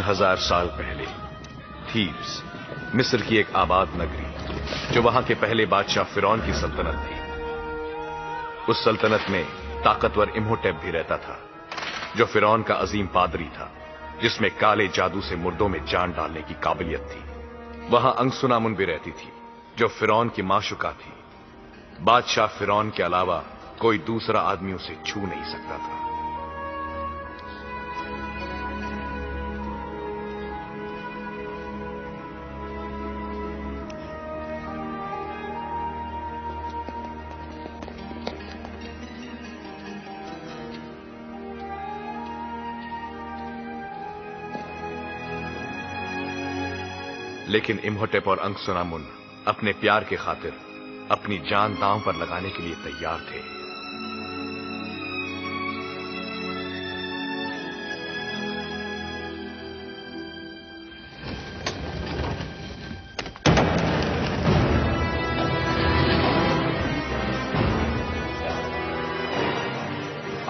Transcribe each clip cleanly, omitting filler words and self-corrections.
3000 साल पहले थीब्स, मिस्र की एक आबाद नगरी, जो वहां के पहले बादशाह फिरौन की सल्तनत थी। उस सल्तनत में ताकतवर इम्होटेप भी रहता था, जो फिरौन का अजीम पादरी था, जिसमें काले जादू से मुर्दों में जान डालने की काबिलियत थी। वहां अंगसुनामुन भी रहती थी, जो फिरौन की माशुका थी। बादशाह फिरौन के अलावा कोई दूसरा आदमी उसे छू नहीं सकता था। लेकिन इम्होटेप और अंगसुनामुन अपने प्यार के खातिर अपनी जान दांव पर लगाने के लिए तैयार थे।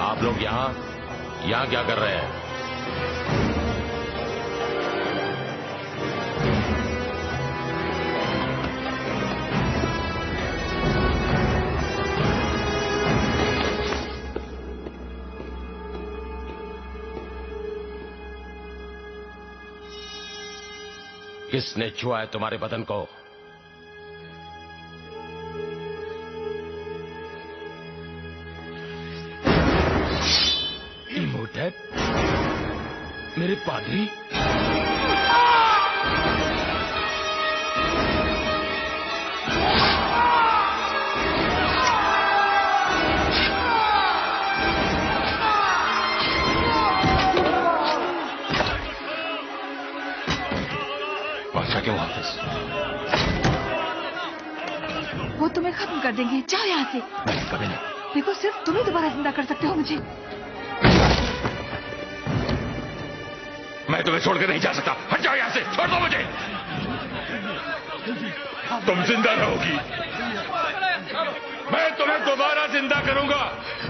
आप लोग यहां क्या कर रहे हैं? किसने छुआ है तुम्हारे बदन को? इम्होटेप, मेरे पादरी? के वापस। वो तुम्हें खत्म कर देंगे, जाओ यहाँ से। नहीं, कभी नहीं। देखो, सिर्फ तुम ही दोबारा जिंदा कर सकते हो मुझे। मैं तुम्हें छोड़कर नहीं जा सकता। हट जाओ यहाँ से, छोड़ दो मुझे। तुम जिंदा रहोगी। मैं तुम्हें दोबारा जिंदा करूंगा।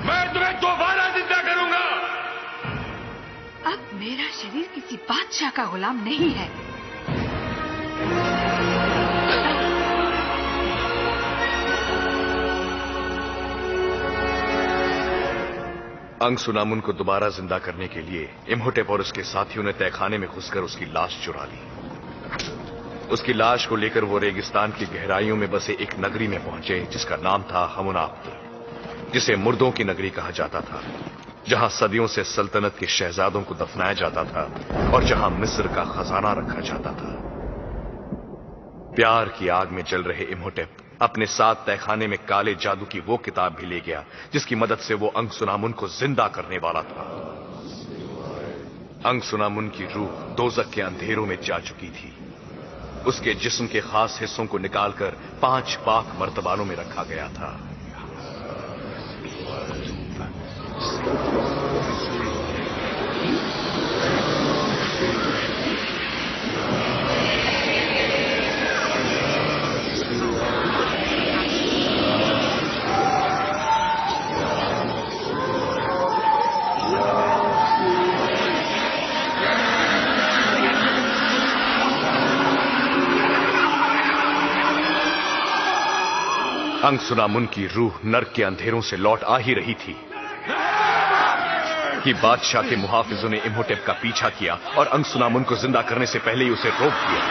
मैं तुम्हें दोबारा जिंदा करूंगा। अब मेरा शरीर किसी बादशाह का गुलाम नहीं है। अंगसुनामुन को दोबारा जिंदा करने के लिए इम्होटेप और उसके साथियों ने तहखाने में घुसकर उसकी लाश चुरा ली। उसकी लाश को लेकर वो रेगिस्तान की गहराइयों में बसे एक नगरी में पहुंचे, जिसका नाम था हमूनाप्त, जिसे मुर्दों की नगरी कहा जाता था, जहां सदियों से सल्तनत के शहजादों को दफनाया जाता था और जहां मिस्र का खजाना रखा जाता था। प्यार की आग में जल रहे इम्होटेप अपने साथ तहखाने में काले जादू की वो किताब भी ले गया, जिसकी मदद से वो अंगसुनामुन को जिंदा करने वाला था। अंगसुनामुन की रूह दोजक के अंधेरों में जा चुकी थी। उसके जिस्म के खास हिस्सों को निकालकर 5 पाक मर्तबानों में रखा गया था। अंगसुनामुन की रूह नर्क के अंधेरों से लौट आ ही रही थी कि बादशाह के मुहाफिजों ने इम्होटेप का पीछा किया और अंगसुनामुन को जिंदा करने से पहले ही उसे रोक दिया।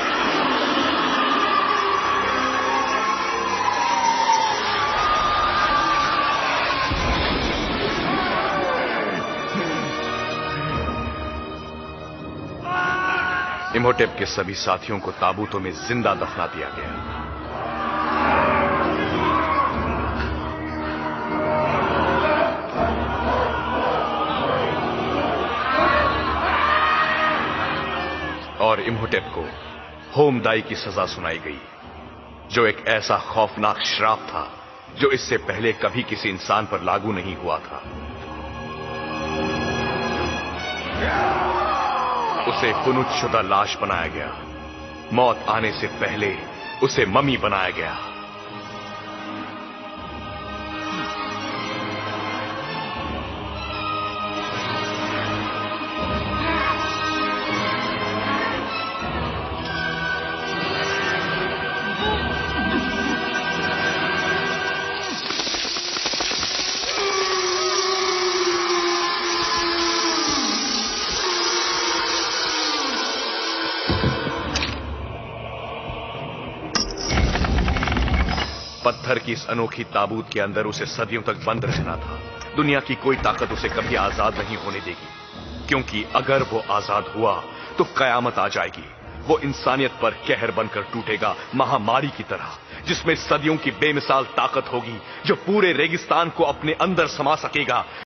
इम्होटेप के सभी साथियों को ताबूतों में जिंदा दफना दिया गया। और इम्होटेप को होमदाई की सजा सुनाई गई, जो एक ऐसा खौफनाक श्राप था जो इससे पहले कभी किसी इंसान पर लागू नहीं हुआ था। उसे खुनुचशुदा लाश बनाया गया। मौत आने से पहले उसे ममी बनाया गया। पत्थर की इस अनोखी ताबूत के अंदर उसे सदियों तक बंद रहना था। दुनिया की कोई ताकत उसे कभी आजाद नहीं होने देगी, क्योंकि अगर वो आजाद हुआ तो कयामत आ जाएगी। वो इंसानियत पर कहर बनकर टूटेगा, महामारी की तरह, जिसमें सदियों की बेमिसाल ताकत होगी, जो पूरे रेगिस्तान को अपने अंदर समा सकेगा।